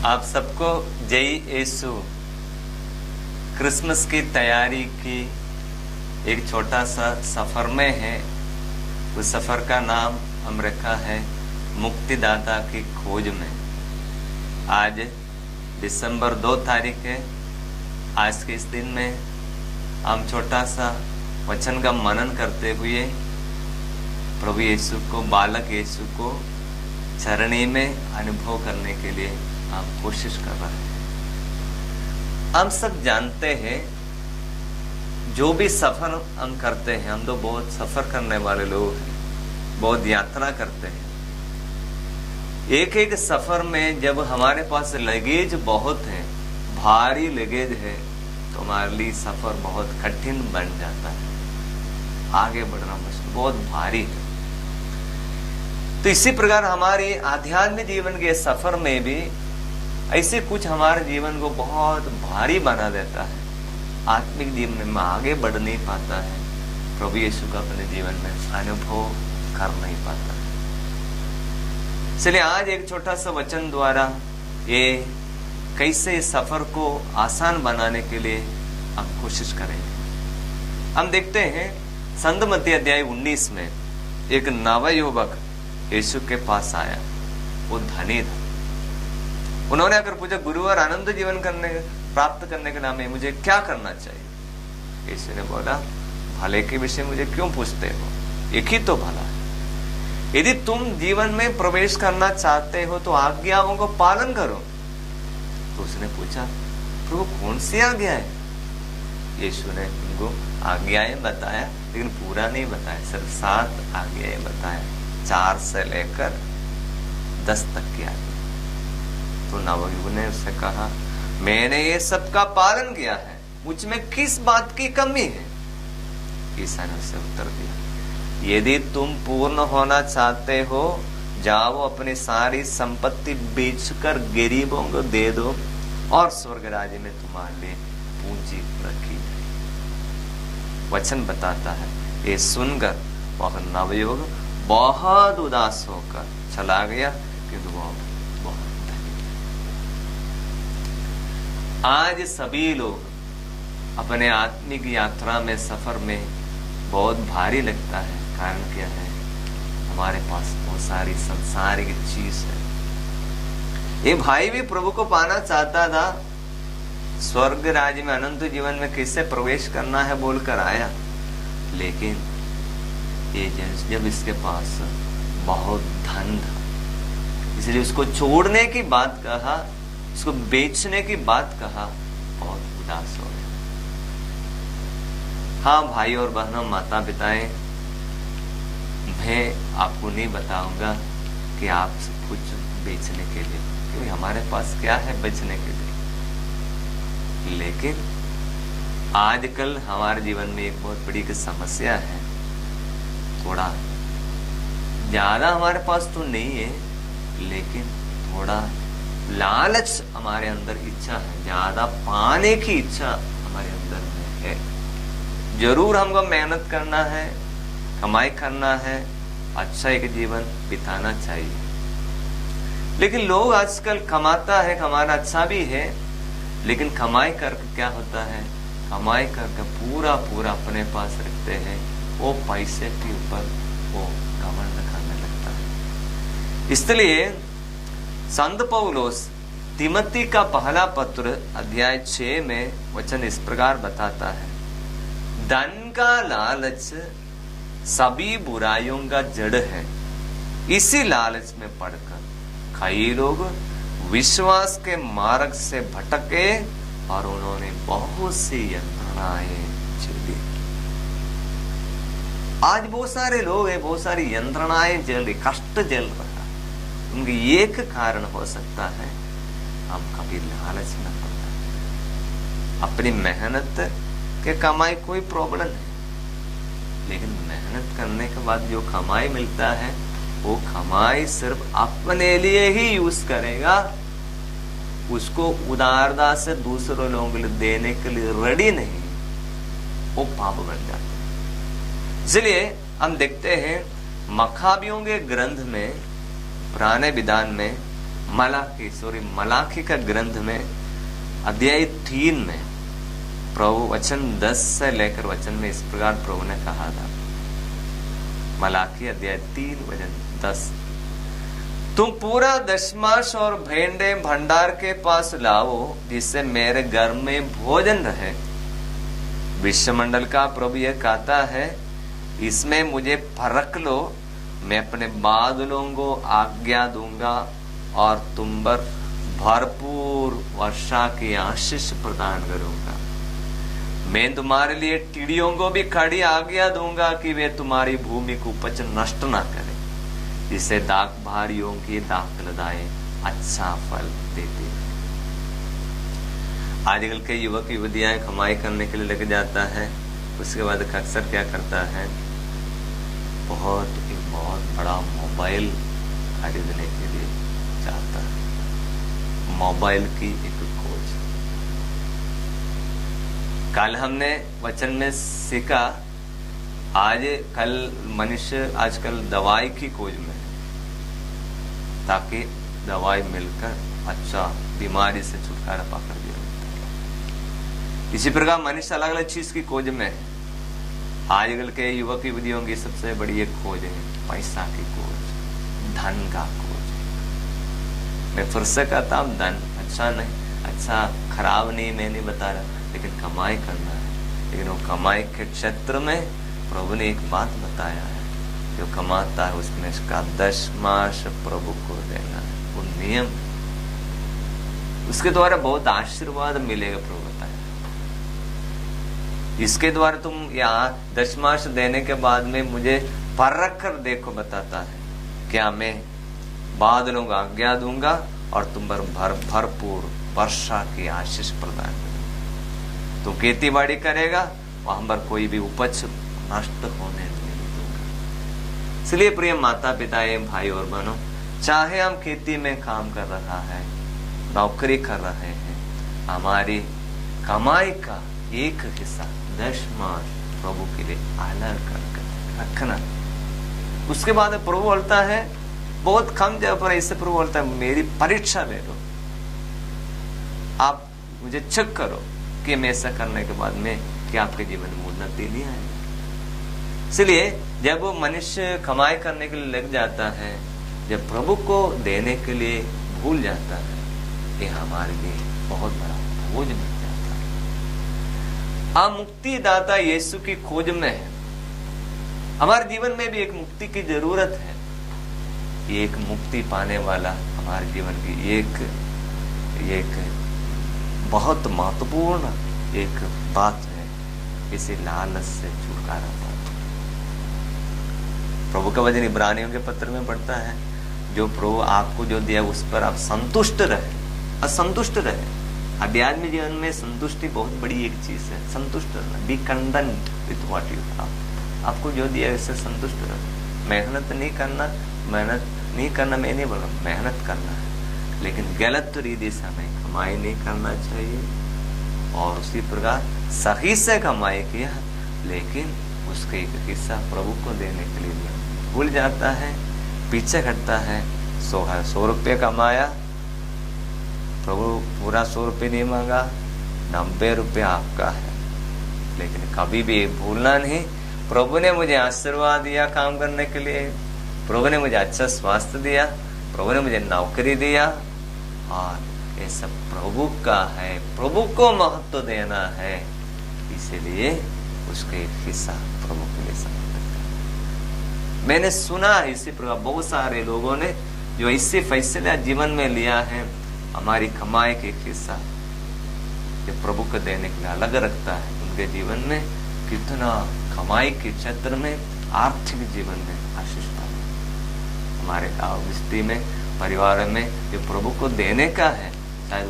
आप सबको जय यीशु। क्रिसमस की तैयारी की एक छोटा सा सफर में है। उस सफर का नाम हम रखा है मुक्तिदाता की खोज में। आज दिसंबर 2 तारीख है। आज के इस दिन में हम छोटा सा वचन का मनन करते हुए प्रभु यीशु को, बालक यीशु को चरणी में अनुभव करने के लिए हम कोशिश कर रहे हैं। हम सब जानते हैं, जो भी सफर हम करते हैं, हम तो बहुत सफर करने वाले लोग हैं, बहुत यात्रा करते हैं। एक एक सफर में जब हमारे पास लगेज बहुत है, भारी लगेज है, तो हमारे लिए सफर बहुत कठिन बन जाता है। आगे बढ़ना मुश्किल, बहुत भारी है। तो इसी प्रकार हमारे आध्यात्मिक जीवन के सफर में भी ऐसे कुछ हमारे जीवन को बहुत भारी बना देता है। आत्मिक जीवन में आगे बढ़ नहीं पाता है, प्रभु यीशु का अपने जीवन में अनुभव कर नहीं पाता है। इसलिए आज एक छोटा सा वचन द्वारा ये कैसे इस सफर को आसान बनाने के लिए हम कोशिश करेंगे। हम देखते हैं संत मत्ती अध्याय 19 में एक नवयुवक यीशु के पास आया। वो धनी था। उन्होंने अगर पूछा, गुरुवर आनंद जीवन प्राप्त करने के नाम में मुझे क्या करना चाहिए? यीशु ने बोला, भले के विषय मुझे क्यों पूछते हो? एक ही तो भला है। यदि तुम जीवन में प्रवेश करना चाहते हो तो आज्ञाओं को पालन करो। तो उसने पूछा, प्रभु कौन सी आज्ञा है? यीशु ने उनको आज्ञाएं बताया, लेकिन पूरा नहीं बताया, सिर्फ 7 आज्ञाएं बताया, 4 से लेकर 10 तक की आज्ञा। तो नवयुवक ने उससे कहा, मैंने ये सब का पालन किया है, मुझ में किस बात की कमी है? ईसा ने उससे उत्तर दिया, यदि तुम पूर्ण होना चाहते हो, जाओ अपनी सारी संपत्ति बेचकर गरीबों को दे दो और स्वर्ग राज्य में तुम्हारे लिए पूंजी रखी है। वचन बताता है, ये सुनकर वह नवयुवक बहुत उदास होकर चला गया, क्योंकि वो बहुत धनी था। आज सभी लोग अपने आत्मिक यात्रा में, सफर में बहुत भारी लगता है। कारण क्या है? हमारे पास बहुत सारी संसारिक चीज है। ये भाई भी प्रभु को पाना चाहता था, स्वर्ग राज्य में अनंत जीवन में कैसे प्रवेश करना है बोलकर आया, लेकिन ये जब इसके पास बहुत धन था, इसलिए उसको छोड़ने की बात कहा, उसको बेचने की बात कहा, बहुत उदास हो गया। हाँ भाई और बहनों, माता पिताएं, मैं आपको नहीं बताऊंगा कि आप कुछ बेचने के लिए, क्योंकि हमारे पास क्या है बेचने के लिए। लेकिन आजकल हमारे जीवन में एक बहुत बड़ी समस्या है, थोड़ा ज्यादा हमारे पास तो नहीं है, लेकिन थोड़ा लालच हमारे अंदर, इच्छा है, ज्यादा पाने की इच्छा हमारे अंदर में है। जरूर हमको मेहनत करना है, कमाई करना है, अच्छा एक जीवन बिताना चाहिए। लेकिन लोग आजकल कमाता है, कमाना अच्छा भी है, लेकिन कमाई करके क्या होता है? कमाई करके पूरा पूरा अपने पास रखते हैं, वो पैसे के ऊपर वो घमंड करने लगता है। इसलिए संत पौलुस तिमोथी का पहला पत्र अध्याय 6 में वचन इस प्रकार बताता है, धन का लालच सभी बुराइयों का जड़ है। इसी लालच में पड़कर कई लोग विश्वास के मार्ग से भटके और उन्होंने बहुत सी यंत्रणाएं झेली। आज बहुत सारे लोग हैं, बहुत सारी यंत्रणाएं झेल रही, कष्ट झेल रहा है। उनकी एक कारण हो सकता है, हम कभी लालच न करना। अपनी मेहनत के कमाई कोई प्रॉब्लम नहीं, लेकिन मेहनत करने के बाद जो कमाई मिलता है, वो कमाई सिर्फ अपने लिए ही यूज करेगा, उसको उदारता से दूसरे लोगों को देने के लिए रेडी नहीं, वो पाप बन जाता है। इसलिए हम देखते हैं मखाबियों के ग्रंथ में, पुराने विधान में मलाकी का ग्रंथ में अध्याय 3 में प्रभु वचन 10 से लेकर वचन में इस प्रकार प्रभु ने कहा था। मलाकी अध्याय 3 वचन 10, तुम पूरा दशमांश और भेंड़े भंडार के पास लाओ, जिससे मेरे घर में भोजन रहे। विश्वमंडल का प्रभु यह कहता है, इसमें मुझे परख लो, मैं अपने बादलों को आज्ञा दूंगा और तुम पर भरपूर वर्षा की आशीष प्रदान करूंगा। मैं तुम्हारे लिए टिड्डियों को भी खड़ी आज्ञा दूंगा कि वे तुम्हारी भूमि को उपज नष्ट ना करें, जिससे दाखभारियों की दाखलताएं अच्छा फल देती है। आजकल के युवक युवतियां कमाई करने के लिए लग जाता है, उसके बाद अक्सर क्या करता है, बहुत बड़ा मोबाइल खरीदने के लिए चाहता है। मोबाइल की एक खोज। कल हमने वचन में सीखा, कल मनुष्य आजकल दवाई की खोज में है, ताकि दवाई मिलकर अच्छा बीमारी से छुटकारा पाकर दिया। इसी प्रकार मनुष्य अलग अलग चीज की खोज में है। आजकल के युवक युवतियों की सबसे बड़ी एक खोज है पैसा की खोज, धन का खोज। मैं फिर से कहता हूं, धन अच्छा नहीं, अच्छा खराब नहीं, मैं नहीं बता रहा, लेकिन कमाई करना है। लेकिन वो कमाई के क्षेत्र में प्रभु ने एक बात बताया है, जो कमाता है उसमें इसका दशमांश प्रभु को देना है। वो नियम, उसके द्वारा बहुत आशीर्वाद मिलेगा। प्रभु बताया, इसके द्वारा तुम यहाँ दशमांश देने के बाद में मुझे परख कर देखो, बताता है क्या मैं बादलों को आज्ञा दूंगा और तुम पर भरपूर वर्षा की आशीष प्रदान करूंगा। तुम खेती बाड़ी करेगा, वहां पर कोई भी उपज नष्ट होने नहीं दूंगा। इसलिए प्रिय माता पिता एवं भाई और बहनों, चाहे हम खेती में काम कर रहा है, नौकरी कर रहे हैं, हमारी कमाई का एक हिस्सा दशमांश प्रभु के लिए अलग कर रखना। उसके बाद प्रभु बोलता है, बहुत कम जगह पर ऐसे प्रभु बोलता है, मेरी परीक्षा ले लो, आप मुझे चेक करो कि मैं ऐसा करने के बाद में क्या आपके जीवन में उन्नति नहीं आएगी। इसलिए जब वो मनुष्य कमाई करने के लिए लग जाता है, जब प्रभु को देने के लिए भूल जाता है, ये हमारे लिए बहुत बड़ा बोझ बन जाता है। हम मुक्तिदाता यीशु की खोज में है। हमारे जीवन में भी एक मुक्ति की जरूरत है। एक मुक्ति पाने वाला हमारे जीवन की एक बहुत महत्वपूर्ण एक बात है, इसे लालच से छुटकारा पाना। प्रभु का वचन इब्रानियों के पत्र में पढ़ता है, जो प्रभु आपको जो दिया उस पर आप संतुष्ट रहे, असंतुष्ट रहे। आध्यात्मिक जीवन में संतुष्टि बहुत बड़ी एक चीज है। संतुष्ट रहना, B content with what you have. आपको जो दिया उससे संतुष्ट रहना। मेहनत नहीं करना मैं नहीं बोल रहा, मेहनत करना है, लेकिन गलत रीति से हमें कमाई नहीं करना चाहिए। और उसी प्रकार सही से कमाई किया, लेकिन उसका एक हिस्सा प्रभु को देने के लिए भूल जाता है, पीछे हटता है। 100 रुपये कमाया, प्रभु पूरा 100 रुपये नहीं मांगा, 90 रुपये आपका है। लेकिन कभी भी भूलना नहीं, प्रभु ने मुझे आशीर्वाद दिया काम करने के लिए, प्रभु ने मुझे अच्छा स्वास्थ्य दिया, प्रभु ने मुझे नौकरी दिया, और ये सब प्रभु का है। प्रभु को महत्व देना है, इसीलिए उसका एक हिस्सा प्रभु के लिए समर्पित करना। मैंने सुना है इसी प्रकार बहुत सारे लोगों ने जो इससे फैसला जीवन में लिया है, हमारी कमाई के एक हिस्सा जो प्रभु को देने के लिए अलग रखता है, उनके जीवन में कितना कमाई के क्षेत्र में, आर्थिक जीवन में आशीष पाए। हमारे गाँव बस्ती में, परिवार में जो प्रभु को देने का है, शायद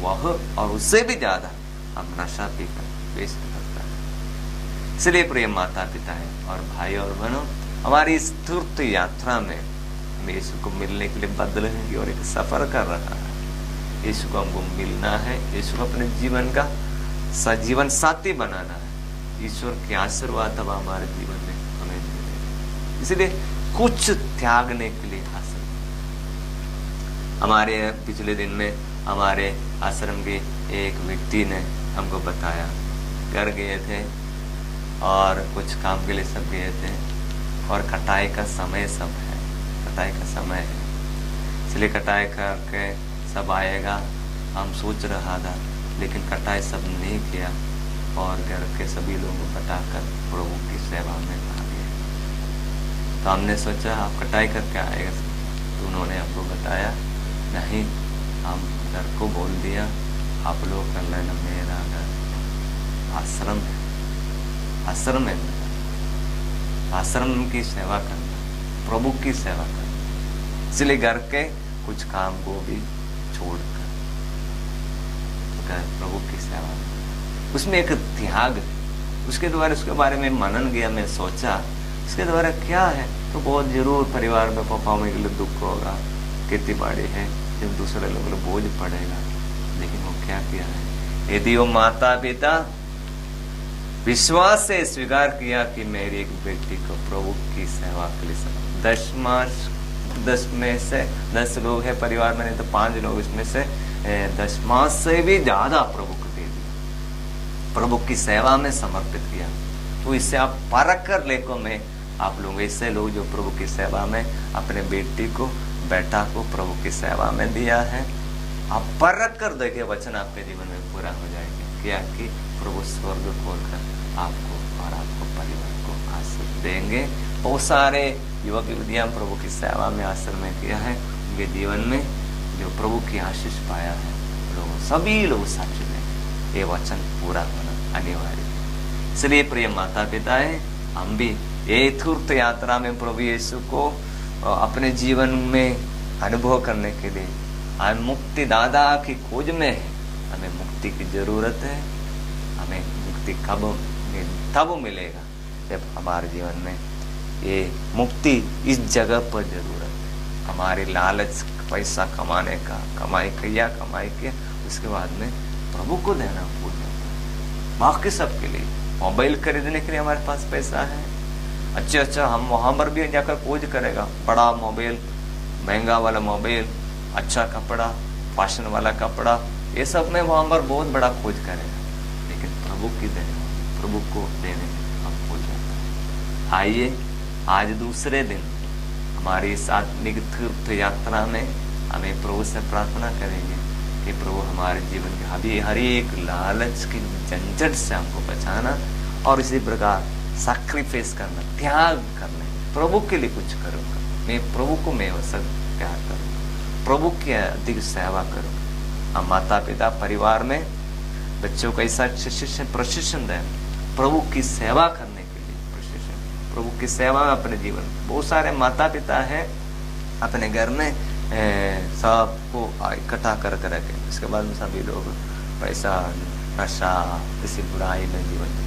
वह और उससे भी ज्यादा हम नशा पीकर वेस्ट करता है। इसलिए प्रिय माता पिता है और भाई और बहनों, हमारी इस तीर्थ यात्रा में हम यीशु को मिलने के लिए बदलने की और एक सफर कर रहा है। यीशु को हमको मिलना है, यीशु को अपने जीवन का सजीवन साथी बनाना है। ईश्वर के आशीर्वाद अब हमारे जीवन में हमें मिले, इसलिए कुछ त्यागने के लिए हासिल। हमारे पिछले दिन में हमारे आश्रम के एक व्यक्ति ने हमको बताया, घर गए थे और कुछ काम के लिए सब गए थे और कटाई का समय सब है, कटाई का समय है, इसलिए कटाई करके सब आएगा। हम सोच रहा था, लेकिन कटाई सब नहीं किया और घर के सभी लोगों को कटाकर प्रभु की सेवा में आ गए। तो हमने सोचा आप कटाई करके आएगा, तो उन्होंने हमको बताया नहीं, हम घर को बोल दिया आप लोग कर लेना, मेरा घर आश्रम है, आश्रम है, आश्रम की सेवा करना, प्रभु की सेवा करना, इसलिए घर के कुछ काम को भी छोड़कर प्रभु की सेवा में, उसमें एक त्याग, उसके द्वारा उसके बारे में मनन किया, मैं सोचा इसके द्वारा क्या है, तो बहुत जरूर परिवार में पापा के लिए दुख होगा, खेती बाड़ी है, जब दूसरे लोगों को बोझ पड़ेगा। लेकिन वो क्या किया है, यदि वो माता पिता विश्वास से स्वीकार किया कि मेरी एक बेटी को प्रभु की सेवा के लिए 10 में से 10 लोग है परिवार में, नहीं तो 5 लोग, इसमें से 10 मास से भी ज्यादा प्रभु को दे दिया, प्रभु की सेवा में समर्पित किया। तो इससे आप परख कर लेको में आप लोग ऐसे लोग जो प्रभु की सेवा में अपने बेटी को बेटा को प्रभु की सेवा में दिया है, आप परख कर देखिए वचन आपके जीवन में पूरा हो जाएगा। क्या कि प्रभु स्वर्ग खोलकर आपको और आपको परिवार को आशीष देंगे। बहुत सारे युवक युवतियां प्रभु की सेवा में आश्रम में किया है, उनके जीवन में जो प्रभु की आशीष पाया है, लोग सभी लोग साक्षी देंगे। ये वचन पूरा होना अनिवार्य है। इसलिए प्रिय माता पिता है, हम भी ये तीर्थ यात्रा में प्रभु यीशु को अपने जीवन में अनुभव करने के लिए हम मुक्ति दादा की खोज में है। हमें मुक्ति की जरूरत है। हमें मुक्ति तब मिलेगा जब हमारे जीवन में ये मुक्ति इस जगह पर जरूरत है। हमारी लालच पैसा कमाने का, कमाई के उसके बाद में प्रभु को देना भूल जाता है। बाकी सबके लिए मोबाइल खरीदने के लिए हमारे पास पैसा है, अच्छा हम वहां पर भी जाकर खोज करेगा, बड़ा मोबाइल, महंगा वाला मोबाइल, अच्छा कपड़ा, फैशन वाला कपड़ा, ये सब में वहां पर बहुत बड़ा खोज करेगा। लेकिन प्रभु को देने में हम भूल जाते हैं। आइए आज दूसरे दिन हमारी इस आत्मिक तीर्थ यात्रा में हमें प्रभु से प्रार्थना करेंगे कि प्रभु हमारे जीवन के अभी हर एक लालच की झंझट से हमको बचाना और इसी प्रकार सैक्रिफाइस करना, त्याग करना, प्रभु के लिए कुछ करूंगा, मैं प्रभु को मैं सब प्यार करूंगा, प्रभु की अधिक सेवा करूंगा। हम माता पिता परिवार में बच्चों को ऐसा प्रशिक्षण दें, प्रभु की सेवा करने के लिए प्रशिक्षण, प्रभु की सेवा में अपने जीवन। बहुत सारे माता पिता हैं अपने घर में सबको इकट्ठा कर रखे, उसके बाद में सभी लोग पैसा, नशा, किसी बुराई में जीवन।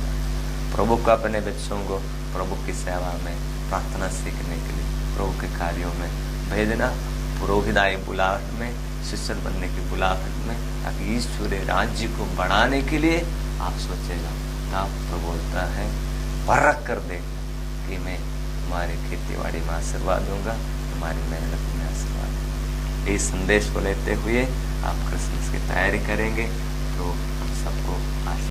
प्रभु को अपने बच्चों को प्रभु की सेवा में प्रार्थना सीखने के लिए प्रभु के कार्यों में भेजना, पुरोहिताई बुलाहट में, शिष्य बनने की बुलाहट में, ताकि ईश्वरीय राज्य को बढ़ाने के लिए आप सोचेगा। तब प्रभु बोलता है परख कर दे कि मैं तुम्हारी खेतीबाड़ी में आशीर्वाद दूंगा, तुम्हारी मेहनत में आशीर्वाद दूंगा। इस संदेश को लेते हुए आप क्रिसमस की तैयारी करेंगे तो हम सबको आशीर्वाद